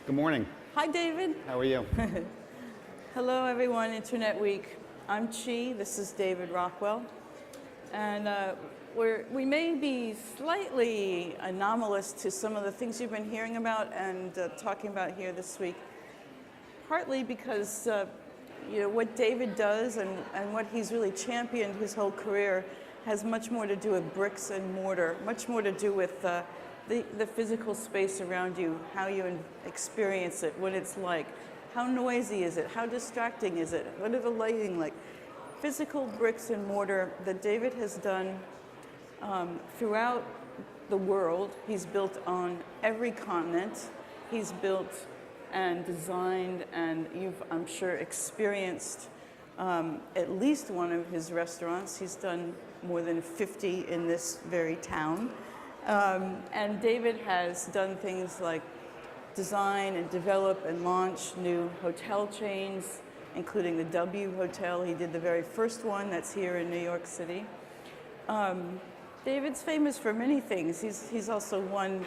Good morning. Hi, David. How are you? Hello, everyone, Internet Week. I'm Chee, this is David Rockwell. And we may be slightly anomalous to some of the things you've been hearing about and talking about here this week, partly because what David does and what he's really championed his whole career has much more to do with bricks and mortar, much more to do with the physical space around you, how you experience it, what it's like, how noisy is it, how distracting is it, what are the lighting like. Physical bricks and mortar that David has done throughout the world. He's built on every continent. He's built and designed, and you've, I'm sure, experienced at least one of his restaurants. He's done more than 50 in this very town. And David has done things like design and develop and launch new hotel chains, including the W Hotel. He did the very first one that's here in New York City. David's famous for many things. He's also won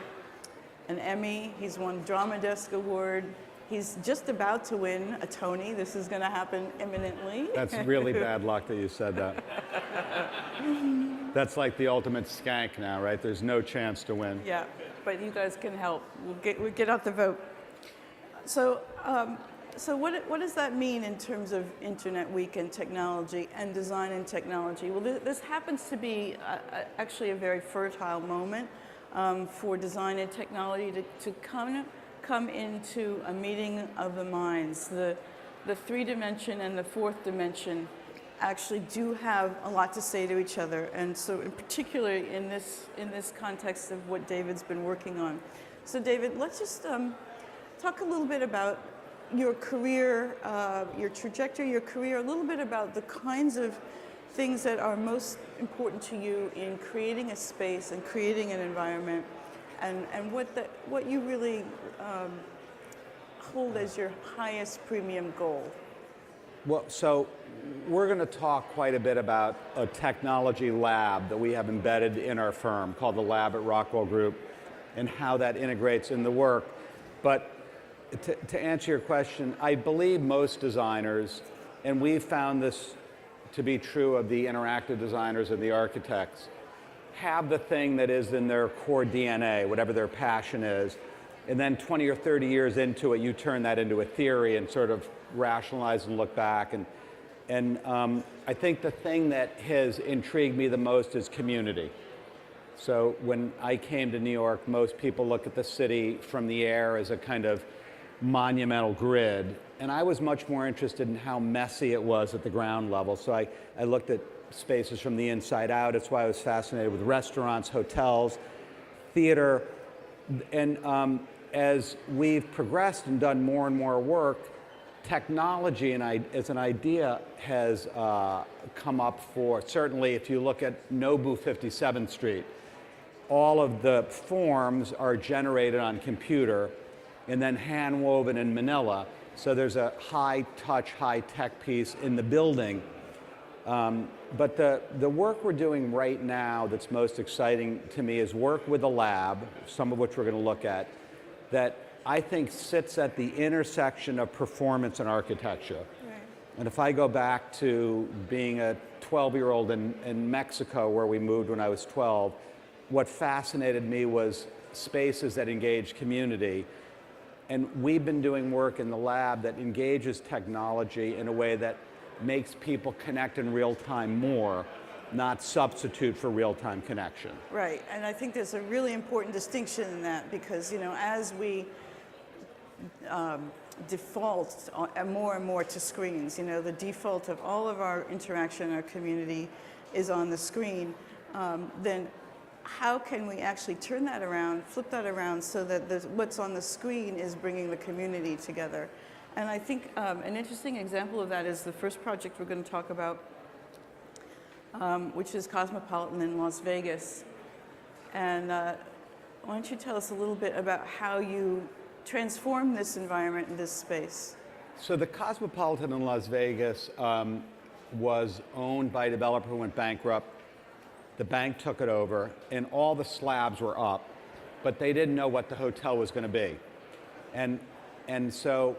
an Emmy. He's won Drama Desk Award. He's just about to win a Tony. This is going to happen imminently. That's really bad luck that you said that. That's like the ultimate skank now, right? There's no chance to win. Yeah, but you guys can help. We'll get out the vote. So what does that mean in terms of Internet Week and technology and design and technology? Well, this happens to be actually a very fertile moment for design and technology to come into a meeting of the minds. The three-dimension and the fourth dimension actually do have a lot to say to each other, and so in particular in this context of what David's been working on. So David, let's just talk a little bit about your career, your trajectory, your career, a little bit about the kinds of things that are most important to you in creating a space and creating an environment, and what you really hold as your highest premium goal. Well, so we're going to talk quite a bit about a technology lab that we have embedded in our firm called the Lab at Rockwell Group and how that integrates in the work. But to answer your question, I believe most designers, and we've found this to be true of the interactive designers and the architects, have the thing that is in their core DNA, whatever their passion is, and then 20 or 30 years into it, you turn that into a theory and sort of rationalize and look back. And I think the thing that has intrigued me the most is community. So when I came to New York, most people look at the city from the air as a kind of monumental grid, and I was much more interested in how messy it was at the ground level. So I looked at spaces from the inside out. It's why I was fascinated with restaurants, hotels, theater, and as we've progressed and done more and more work, technology as an idea has come up for, certainly if you look at Nobu 57th Street, all of the forms are generated on computer and then hand woven in Manila. So there's a high touch, high tech piece in the building. But the work we're doing right now that's most exciting to me is work with a lab, some of which we're going to look at, that I think sits at the intersection of performance and architecture. Right. And if I go back to being a 12-year-old in Mexico, where we moved when I was 12, what fascinated me was spaces that engage community. And we've been doing work in the lab that engages technology in a way that makes people connect in real time more, not substitute for real-time connection. Right, and I think there's a really important distinction in that because, as we default more and more to screens, the default of all of our interaction in our community is on the screen, then how can we actually turn that around, flip that around so that what's on the screen is bringing the community together? And I think an interesting example of that is the first project we're going to talk about, which is Cosmopolitan in Las Vegas. And why don't you tell us a little bit about how you transform this environment in this space? So the Cosmopolitan in Las Vegas was owned by a developer who went bankrupt. The bank took it over, and all the slabs were up, but they didn't know what the hotel was going to be. And And so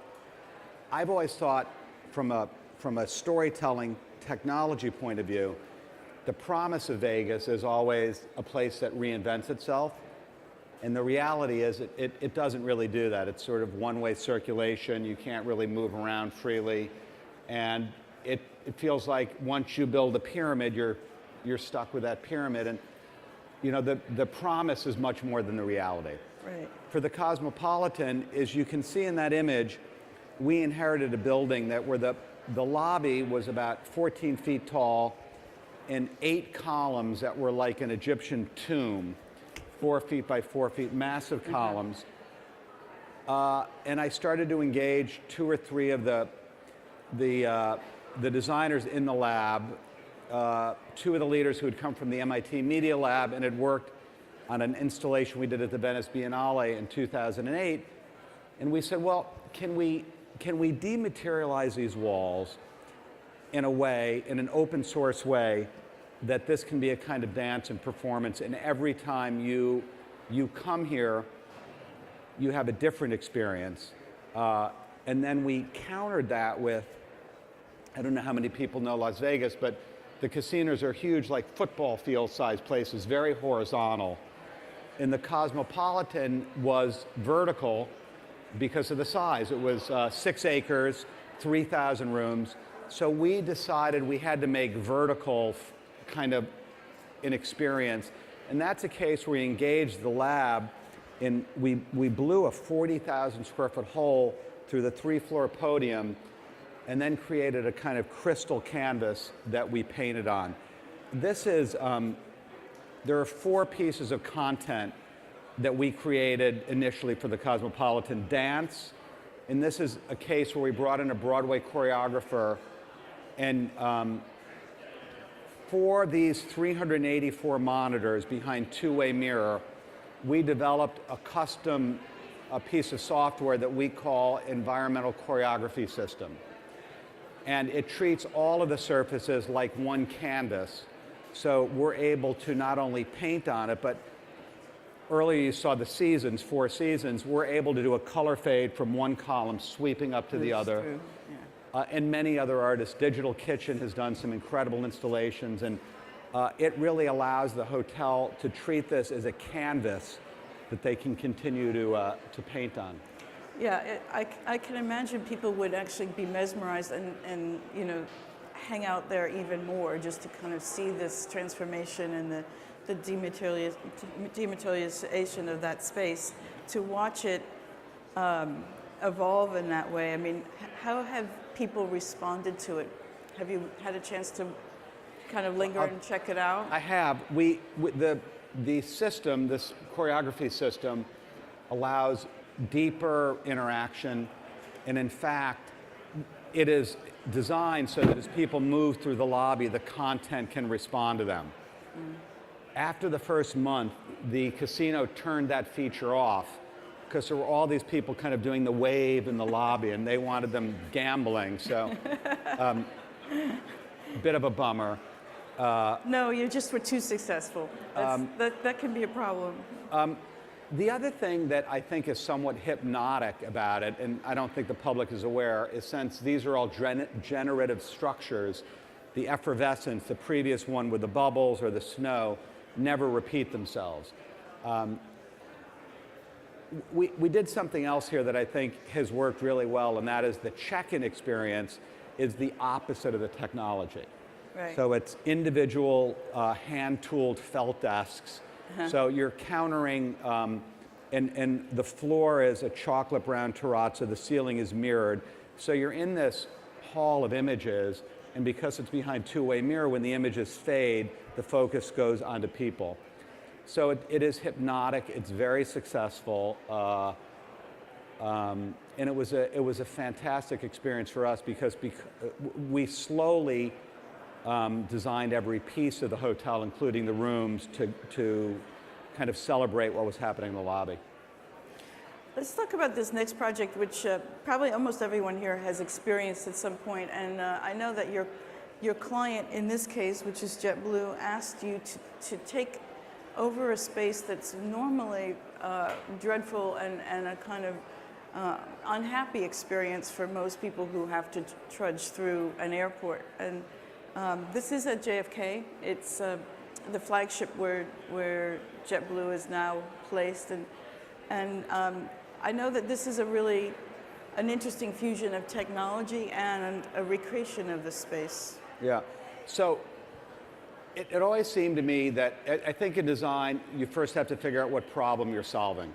I've always thought from a storytelling technology point of view, the promise of Vegas is always a place that reinvents itself. And the reality is it doesn't really do that. It's sort of one-way circulation. You can't really move around freely. And it feels like once you build a pyramid, you're stuck with that pyramid. And you know, the promise is much more than the reality. Right. For the Cosmopolitan, as you can see in that image, we inherited a building that where the lobby was about 14 feet tall and 8 columns that were like an Egyptian tomb, 4 feet by 4 feet, massive columns. And I started to engage 2 or 3 of the designers in the lab, 2 of the leaders who had come from the MIT Media Lab and had worked on an installation we did at the Venice Biennale in 2008. And we said, well, can we dematerialize these walls in a way, in an open source way, that this can be a kind of dance and performance, and every time you come here, you have a different experience. And then we countered that with, I don't know how many people know Las Vegas, but the casinos are huge, like football field-sized places, very horizontal. And the Cosmopolitan was vertical because of the size. It was 6 acres, 3,000 rooms. So we decided we had to make vertical kind of an experience. And that's a case where we engaged the lab and we blew a 40,000 square foot hole through the 3-floor podium and then created a kind of crystal canvas that we painted on. This is, there are 4 pieces of content that we created initially for the Cosmopolitan. Dance, and this is a case where we brought in a Broadway choreographer, and for these 384 monitors behind two-way mirror, we developed a custom piece of software that we call environmental choreography system. And it treats all of the surfaces like one canvas. So we're able to not only paint on it, but earlier you saw the seasons, 4 seasons, we're able to do a color fade from one column sweeping up to the other. True. Yeah. And many other artists. Digital Kitchen has done some incredible installations, and it really allows the hotel to treat this as a canvas that they can continue to paint on. Yeah, I can imagine people would actually be mesmerized and you know, hang out there even more just to kind of see this transformation and the dematerialization of that space, to watch it evolve in that way. I mean, how have people responded to it? Have you had a chance to kind of linger and check it out? I have. The system, this choreography system, allows deeper interaction, and in fact, it is designed so that as people move through the lobby, the content can respond to them. After the first month, the casino turned that feature off because there were all these people kind of doing the wave in the lobby, and they wanted them gambling, so bit of a bummer. No, you just were too successful. That can be a problem. The other thing that I think is somewhat hypnotic about it, and I don't think the public is aware, is since these are all generative structures, the effervescence, the previous one with the bubbles or the snow, never repeat themselves. We did something else here that I think has worked really well, and that is the check-in experience is the opposite of the technology. Right. So it's individual hand-tooled felt desks. So you're countering, and the floor is a chocolate brown terrazzo, the ceiling is mirrored. So you're in this hall of images, and because it's behind two-way mirror, when the images fade, the focus goes onto people. So it is hypnotic, it's very successful, and it was a fantastic experience for us because we slowly designed every piece of the hotel, including the rooms, to kind of celebrate what was happening in the lobby. Let's talk about this next project, which probably almost everyone here has experienced at some point. And I know that your client, in this case, which is JetBlue, asked you to take over a space that's normally dreadful and a kind of unhappy experience for most people who have to trudge through an airport. And this is at JFK. It's the flagship where JetBlue is now placed. And I know that this is an interesting fusion of technology and a recreation of the space. Yeah. So it always seemed to me that I think in design, you first have to figure out what problem you're solving.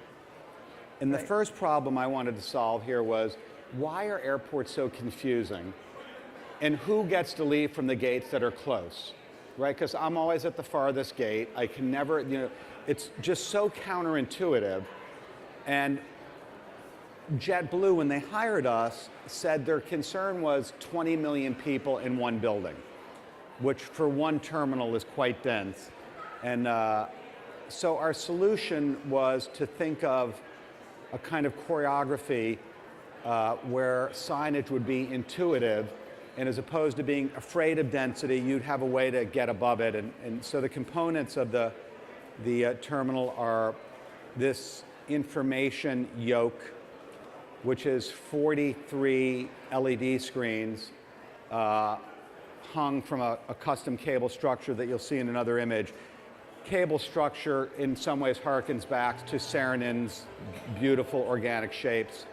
And the first problem I wanted to solve here was, why are airports so confusing? And who gets to leave from the gates that are close, right? Because I'm always at the farthest gate. I can never, it's just so counterintuitive. And JetBlue, when they hired us, said their concern was 20 million people in one building, which for one terminal is quite dense. And so our solution was to think of a kind of choreography where signage would be intuitive, and as opposed to being afraid of density, you'd have a way to get above it. And so the components of the terminal are this information yoke, which is 43 LED screens hung from a custom cable structure that you'll see in another image. Cable structure in some ways harkens back to Saarinen's beautiful organic shapes.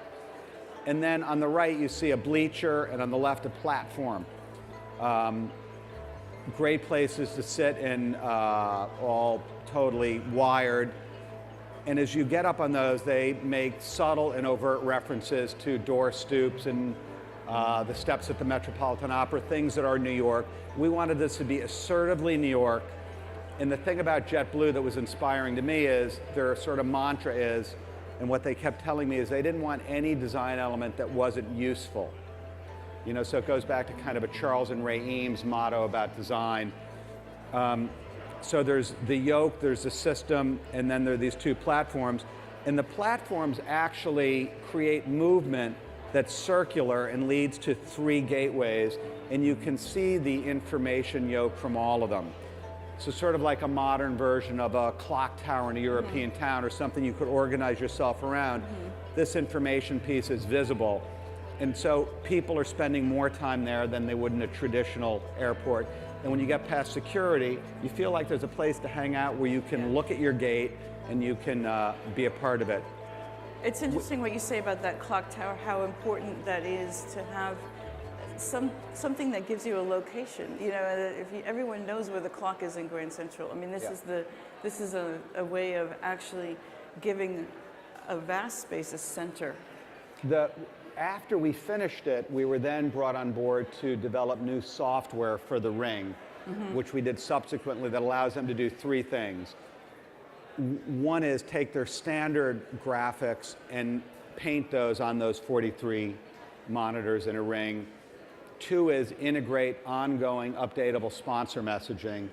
And then on the right you see a bleacher, and on the left a platform. Great places to sit in, all totally wired. And as you get up on those, they make subtle and overt references to door stoops and the steps at the Metropolitan Opera, things that are New York. We wanted this to be assertively New York. And the thing about JetBlue that was inspiring to me is their sort of mantra is, and what they kept telling me is they didn't want any design element that wasn't useful. So it goes back to kind of a Charles and Ray Eames motto about design. So there's the yoke, there's the system, and then there are these two platforms. And the platforms actually create movement that's circular and leads to 3 gateways, and you can see the information yoke from all of them. So sort of like a modern version of a clock tower in a European town, or something you could organize yourself around. This information piece is visible. And so people are spending more time there than they would in a traditional airport. And when you get past security, you feel like there's a place to hang out where you can look at your gate and you can be a part of it. It's interesting what you say about that clock tower, how important that is to have something that gives you a location. Everyone knows where the clock is in Grand Central. I mean, this is a way of actually giving a vast space a center. After we finished it, we were then brought on board to develop new software for the Ring, which we did subsequently, that allows them to do 3 things. One is take their standard graphics and paint those on those 43 monitors in a Ring. 2 is integrate ongoing updatable sponsor messaging.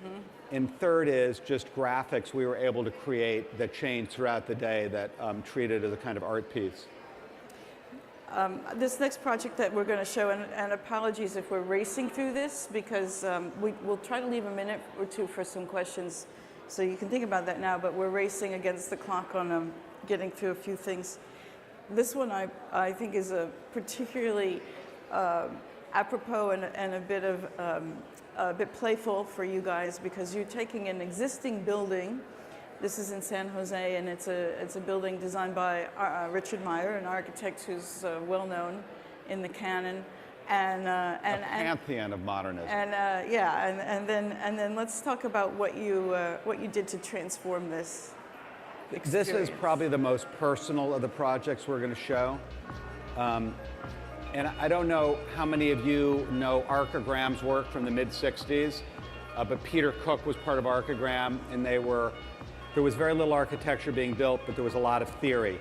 And 3rd is just graphics we were able to create that changed throughout the day, that treat it as a kind of art piece. This next project that we're going to show, and apologies if we're racing through this, because we'll try to leave a minute or 2 for some questions, so you can think about that now, but we're racing against the clock on getting through a few things. This one I think is a particularly apropos and a bit playful for you guys, because you're taking an existing building. This is in San Jose, and it's a building designed by Richard Meyer, an architect who's well known in the canon, and a pantheon of modernism. And then let's talk about what you did to transform this experience. This is probably the most personal of the projects we're going to show. And I don't know how many of you know Archigram's work from the mid-60s, but Peter Cook was part of Archigram, and there was very little architecture being built, but there was a lot of theory.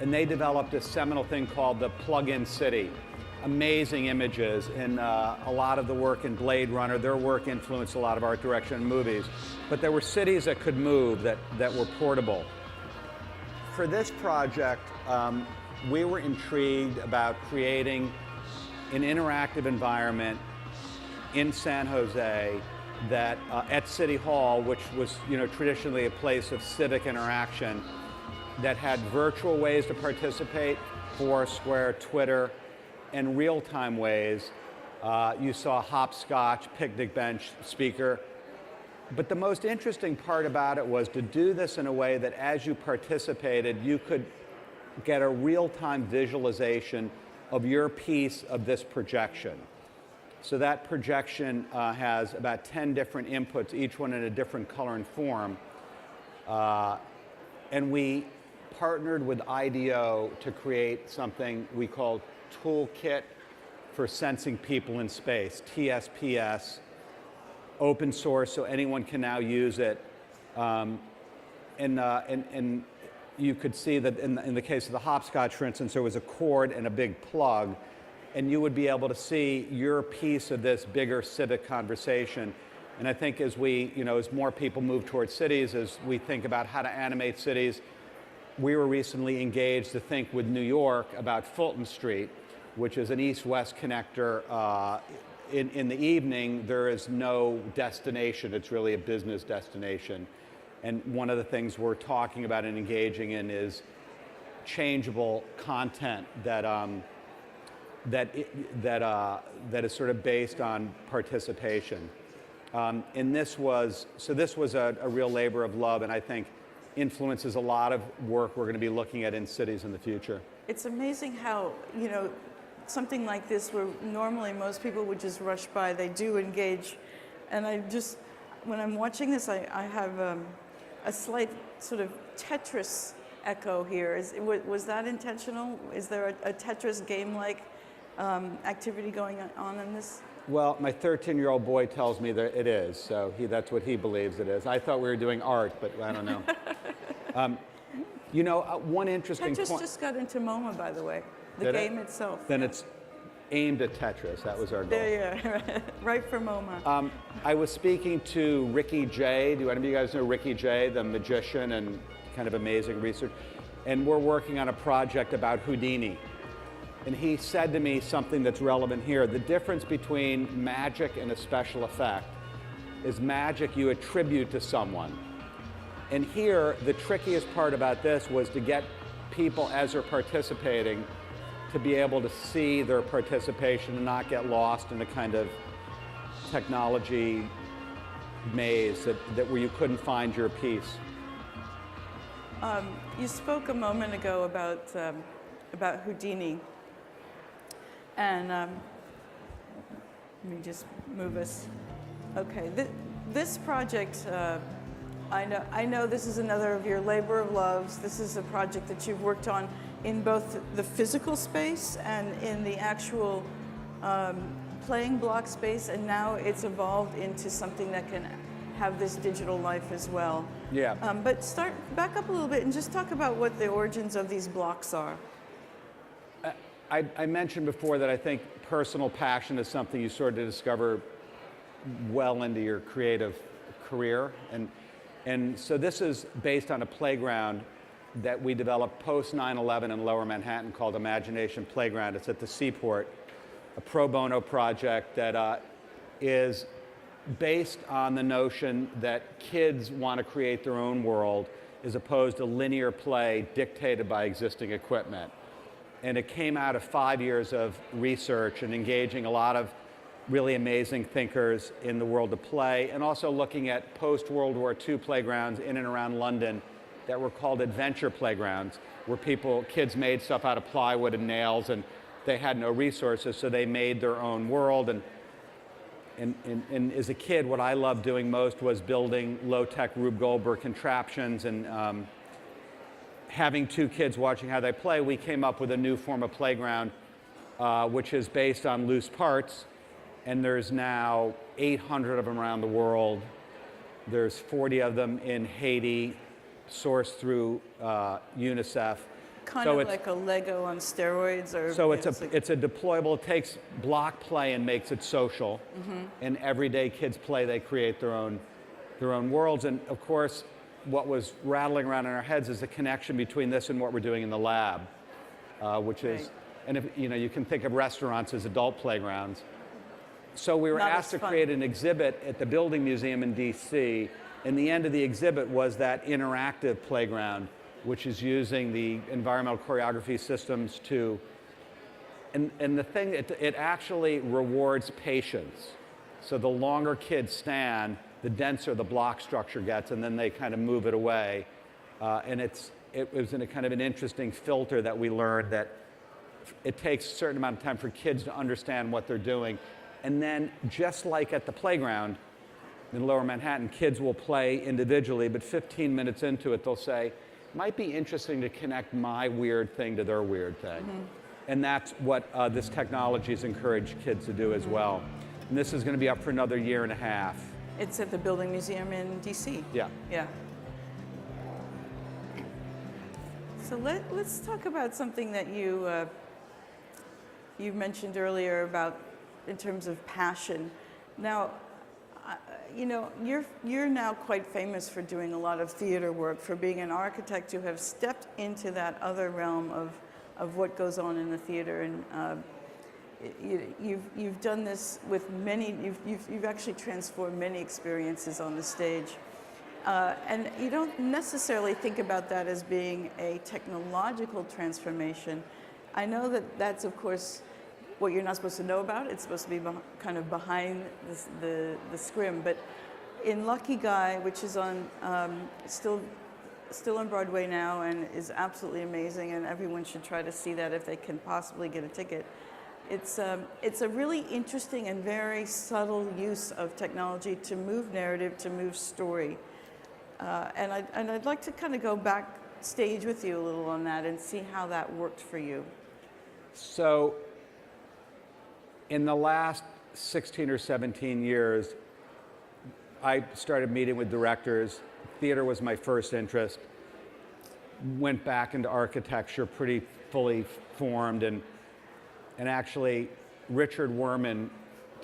And they developed a seminal thing called the plug-in city. Amazing images, and a lot of the work in Blade Runner, their work influenced a lot of art direction in movies. But there were cities that could move, that were portable. For this project, we were intrigued about creating an interactive environment in San Jose that at City Hall, which was traditionally a place of civic interaction, that had virtual ways to participate, Foursquare, Twitter, and real-time ways. You saw hopscotch, picnic bench, speaker. But the most interesting part about it was to do this in a way that as you participated, you could get a real-time visualization of your piece of this projection. So that projection has about 10 different inputs, each one in a different color and form. And we partnered with IDO to create something we call Toolkit for Sensing People in Space, TSPS, open source, so anyone can now use it. And you could see that in the case of the hopscotch, for instance, there was a cord and a big plug, and you would be able to see your piece of this bigger civic conversation. And I think as as more people move towards cities, as we think about how to animate cities, we were recently engaged to think with New York about Fulton Street, which is an east-west connector. In the evening, there is no destination. It's really a business destination. And one of the things we're talking about and engaging in is changeable content that is sort of based on participation. And this was a real labor of love, and I think influences a lot of work we're going to be looking at in cities in the future. It's amazing how, something like this where normally most people would just rush by, they do engage. And when I'm watching this, I have a slight sort of Tetris echo here. Was that intentional? Is there a Tetris game-like activity going on in this? Well, my 13-year-old boy tells me that it is, so that's what he believes it is. I thought we were doing art, but I don't know. One interesting point. Tetris just got into MoMA, by the way. The game itself. Then it's aimed at Tetris. That was our goal. There, right for MoMA. I was speaking to Ricky Jay. Do any of you guys know Ricky Jay, the magician and kind of amazing research? And we're working on a project about Houdini. And he said to me something that's relevant here. The difference between magic and a special effect is magic you attribute to someone. And here, the trickiest part about this was to get people, as they're participating, to be able to see their participation and not get lost in a kind of technology maze that where you couldn't find your piece. You spoke a moment ago about Houdini. And let me just move us. Okay, this project, I know this is another of your labor of loves. This is a project that you've worked on in both the physical space and in the actual playing block space, and now it's evolved into something that can have this digital life as well. Yeah. But back up a little bit and just talk about what the origins of these blocks are. I mentioned before that I think personal passion is something you sort of discover well into your creative career. And so this is based on a playground that we developed post 9/11 in Lower Manhattan called Imagination Playground. It's at the Seaport, a pro bono project that is based on the notion that kids want to create their own world as opposed to linear play dictated by existing equipment. And it came out of 5 years of research and engaging a lot of really amazing thinkers in the world of play, and also looking at post-World War II playgrounds in and around London that were called adventure playgrounds, where kids made stuff out of plywood and nails, and they had no resources, so they made their own world. And as a kid, what I loved doing most was building low-tech Rube Goldberg contraptions, and having two kids watching how they play, we came up with a new form of playground, which is based on loose parts. And there's now 800 of them around the world. There's 40 of them in Haiti, sourced through UNICEF. Kind of like a Lego on steroids, or so it's a deployable. It takes block play and makes it social. Mm-hmm. And everyday kids play. They create their own worlds. And of course, what was rattling around in our heads is the connection between this and what we're doing in the lab, which is, and if, you can think of restaurants as adult playgrounds. So we were asked to create an exhibit at the Building Museum in DC, and the end of the exhibit was that interactive playground which is using the environmental choreography systems to, and the thing, it actually rewards patience. So the longer kids stand, the denser the block structure gets, and then they kind of move it away. And it was in a kind of an interesting filter that we learned that it takes a certain amount of time for kids to understand what they're doing. And then, just like at the playground in Lower Manhattan, kids will play individually, but 15 minutes into it, they'll say, might be interesting to connect my weird thing to their weird thing. And that's what this technology has encouraged kids to do as well. And this is going to be up for another year and a half. It's at the Building Museum in DC. Yeah. Yeah. So let's talk about something that you mentioned earlier about in terms of passion. Now, you know, you're now quite famous for doing a lot of theater work, for being an architect who have stepped into that other realm of what goes on in the theater, and you've done this with many. You've actually transformed many experiences on the stage, and you don't necessarily think about that as being a technological transformation. I know that that's of course what you're not supposed to know about. It's supposed to be kind of behind the scrim. But in Lucky Guy, which is on still on Broadway now and is absolutely amazing, and everyone should try to see that if they can possibly get a ticket. It's a really interesting and very subtle use of technology to move narrative, to move story. And I'd like to kind of go backstage with you a little on that and see how that worked for you. So, in the last 16 or 17 years, I started meeting with directors. Theater was my first interest. Went back into architecture pretty fully formed, and actually Richard Werman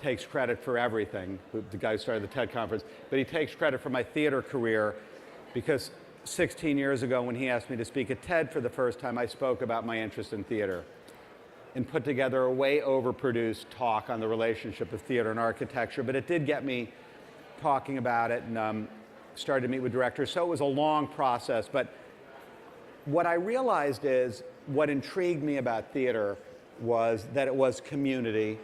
takes credit for everything, the guy who started the TED conference, but he takes credit for my theater career because 16 years ago when he asked me to speak at TED for the first time, I spoke about my interest in theater and put together a way overproduced talk on the relationship of theater and architecture, but it did get me talking about it, and started to meet with directors. So it was a long process, but what I realized is what intrigued me about theater was that it was community,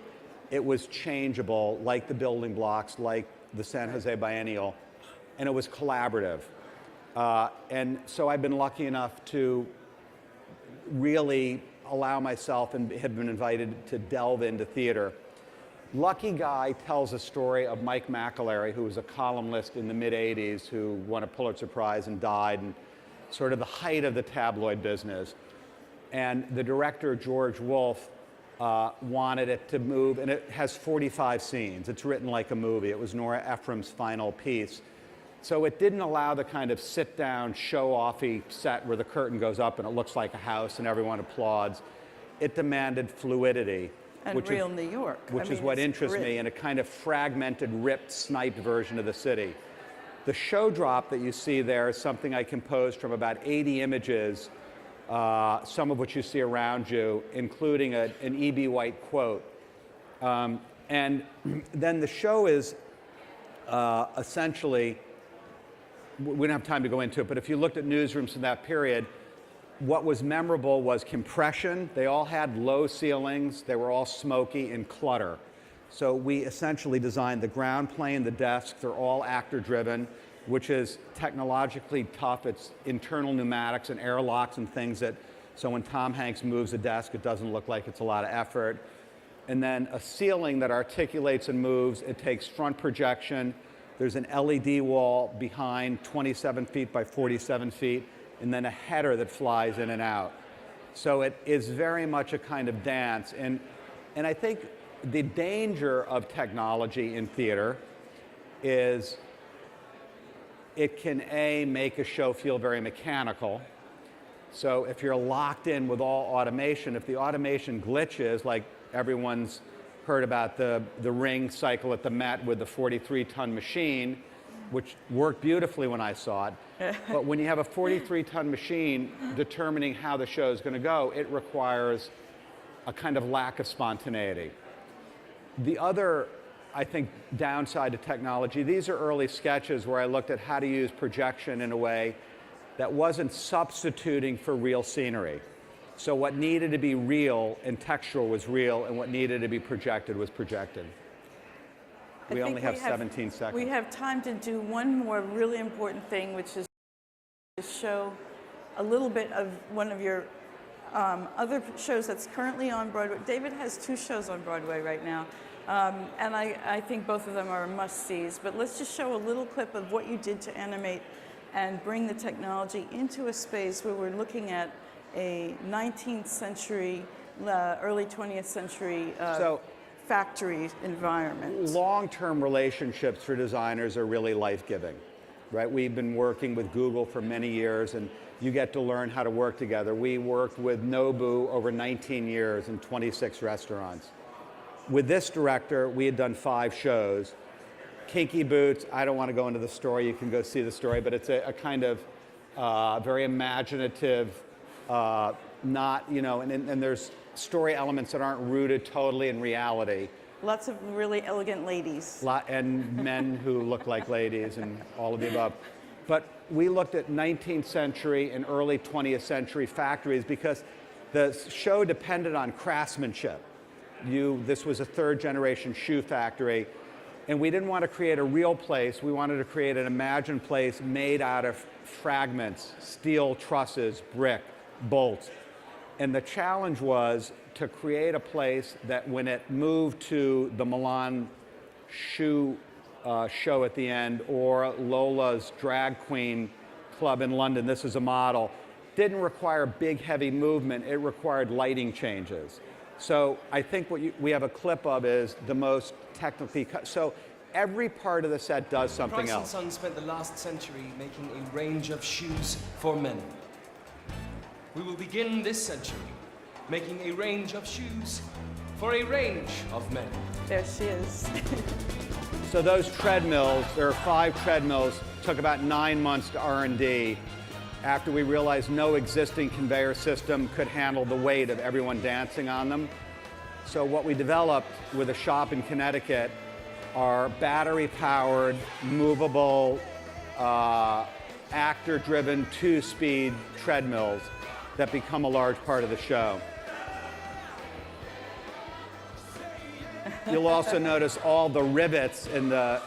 it was changeable, like the building blocks, like the San Jose Biennial, and it was collaborative. And so I've been lucky enough to really allow myself and have been invited to delve into theater. Lucky Guy tells a story of Mike McAlery, who was a columnist in the mid-'80s who won a Pulitzer Prize and died, and sort of the height of the tabloid business. And the director, George Wolfe, wanted it to move, and it has 45 scenes. It's written like a movie. It was Nora Ephron's final piece. So it didn't allow the kind of sit-down, show-offy set where the curtain goes up and it looks like a house and everyone applauds. It demanded fluidity. And real New York. Which is what interests me, in a kind of fragmented, ripped, sniped version of the city. The show drop that you see there is something I composed from about 80 images, some of which you see around you, including an E.B. White quote. And then the show is essentially, we don't have time to go into it, but if you looked at newsrooms in that period, what was memorable was compression. They all had low ceilings. They were all smoky and clutter. So we essentially designed the ground plane, the desk. They're all actor-driven, which is technologically tough. It's internal pneumatics and airlocks and things that, so when Tom Hanks moves a desk, it doesn't look like it's a lot of effort. And then a ceiling that articulates and moves. It takes front projection. There's an LED wall behind 27 feet by 47 feet, and then a header that flies in and out. So it is very much a kind of dance. And I think the danger of technology in theater is it can, A, make a show feel very mechanical. So if you're locked in with all automation, if the automation glitches, like everyone's heard about the ring cycle at the Met with the 43-ton machine, which worked beautifully when I saw it. But when you have a 43-ton machine determining how the show is going to go, it requires a kind of lack of spontaneity. The other, I think, downside to technology, these are early sketches where I looked at how to use projection in a way that wasn't substituting for real scenery. So what needed to be real and textural was real, and what needed to be projected was projected. We only have 17 seconds. We have time to do one more really important thing, which is to show a little bit of one of your other shows that's currently on Broadway. David has 2 shows on Broadway right now, and I think both of them are must-sees. But let's just show a little clip of what you did to animate and bring the technology into a space where we're looking at a 19th century, early 20th century factory environment. Long-term relationships for designers are really life-giving, right? We've been working with Google for many years, and you get to learn how to work together. We worked with Nobu over 19 years in 26 restaurants. With this director, we had done 5 shows. Kinky Boots, I don't want to go into the story, you can go see the story, but it's a kind of very imaginative, and there's story elements that aren't rooted totally in reality. Lots of really elegant ladies. And men who look like ladies and all of the above. But we looked at 19th century and early 20th century factories because the show depended on craftsmanship. This was a 3rd generation shoe factory, and we didn't want to create a real place. We wanted to create an imagined place made out of fragments, steel trusses, brick, bolts. And the challenge was to create a place that when it moved to the Milan shoe show at the end, or Lola's drag queen club in London, this is a model, didn't require big, heavy movement. It required lighting changes. So I think what we have a clip of is the most technically cut. So every part of the set does something else. Price & Son spent the last century making a range of shoes for men. We will begin this century making a range of shoes for a range of men. There she is. So those treadmills, there are 5 treadmills, took about 9 months to R&D after we realized no existing conveyor system could handle the weight of everyone dancing on them. So what we developed with a shop in Connecticut are battery-powered, movable, actor-driven 2-speed treadmills that become a large part of the show. You'll also notice all the rivets in the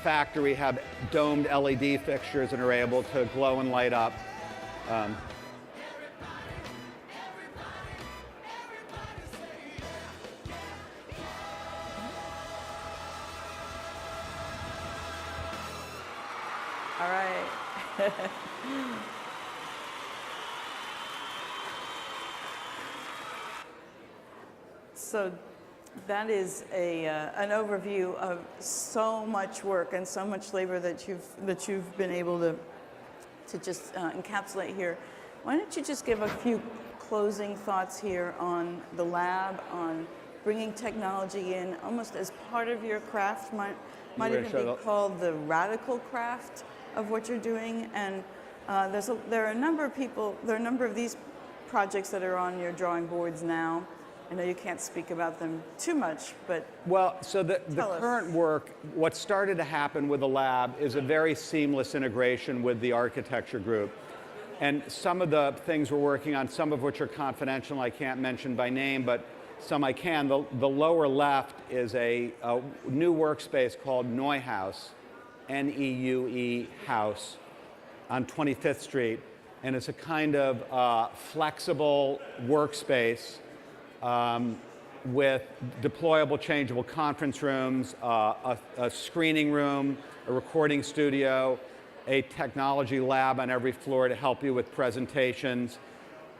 factory have domed LED fixtures and are able to glow and light up. All right. So that is an overview of so much work and so much labor that you've been able to just encapsulate here. Why don't you just give a few closing thoughts here on the lab, on bringing technology in almost as part of your craft, might even be called the radical craft of what you're doing. And there are a number of people, there are a number of these projects that are on your drawing boards now. I know you can't speak about them too much, but well, so the current work, what started to happen with the lab is a very seamless integration with the architecture group. And some of the things we're working on, some of which are confidential, I can't mention by name, but some I can. The lower left is a new workspace called IWNY House, N-E-U-E House, on 25th Street. And it's a kind of flexible workspace with deployable, changeable conference rooms, a screening room, a recording studio, a technology lab on every floor to help you with presentations,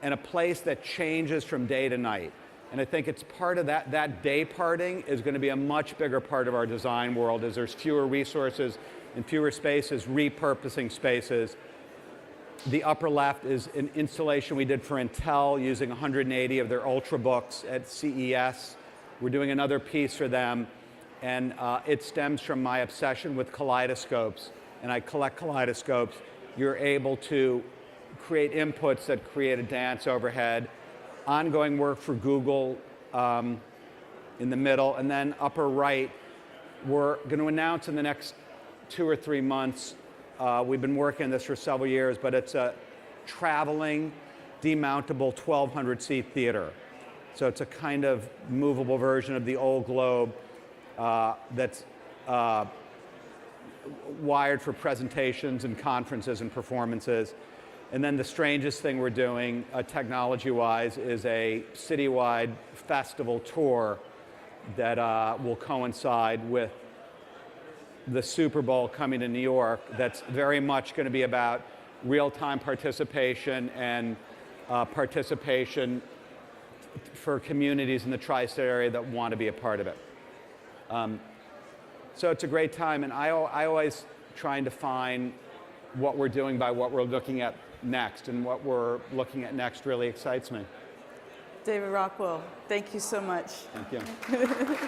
and a place that changes from day to night. And I think it's part of that day parting is going to be a much bigger part of our design world as there's fewer resources and fewer spaces, repurposing spaces. The upper left is an installation we did for Intel using 180 of their Ultrabooks at CES. We're doing another piece for them, and it stems from my obsession with kaleidoscopes. And I collect kaleidoscopes. You're able to create inputs that create a dance overhead. Ongoing work for Google in the middle, and then upper right, we're going to announce in the next 2 or 3 months we've been working on this for several years, but it's a traveling, demountable 1,200-seat theater. So it's a kind of movable version of the old Globe that's wired for presentations and conferences and performances. And then the strangest thing we're doing, technology-wise, is a citywide festival tour that will coincide with the Super Bowl coming to New York. That's very much going to be about real-time participation and participation for communities in the tri-state area that want to be a part of it. So it's a great time, and I always trying to find what we're doing by what we're looking at next, and what we're looking at next really excites me. David Rockwell, thank you so much. Thank you.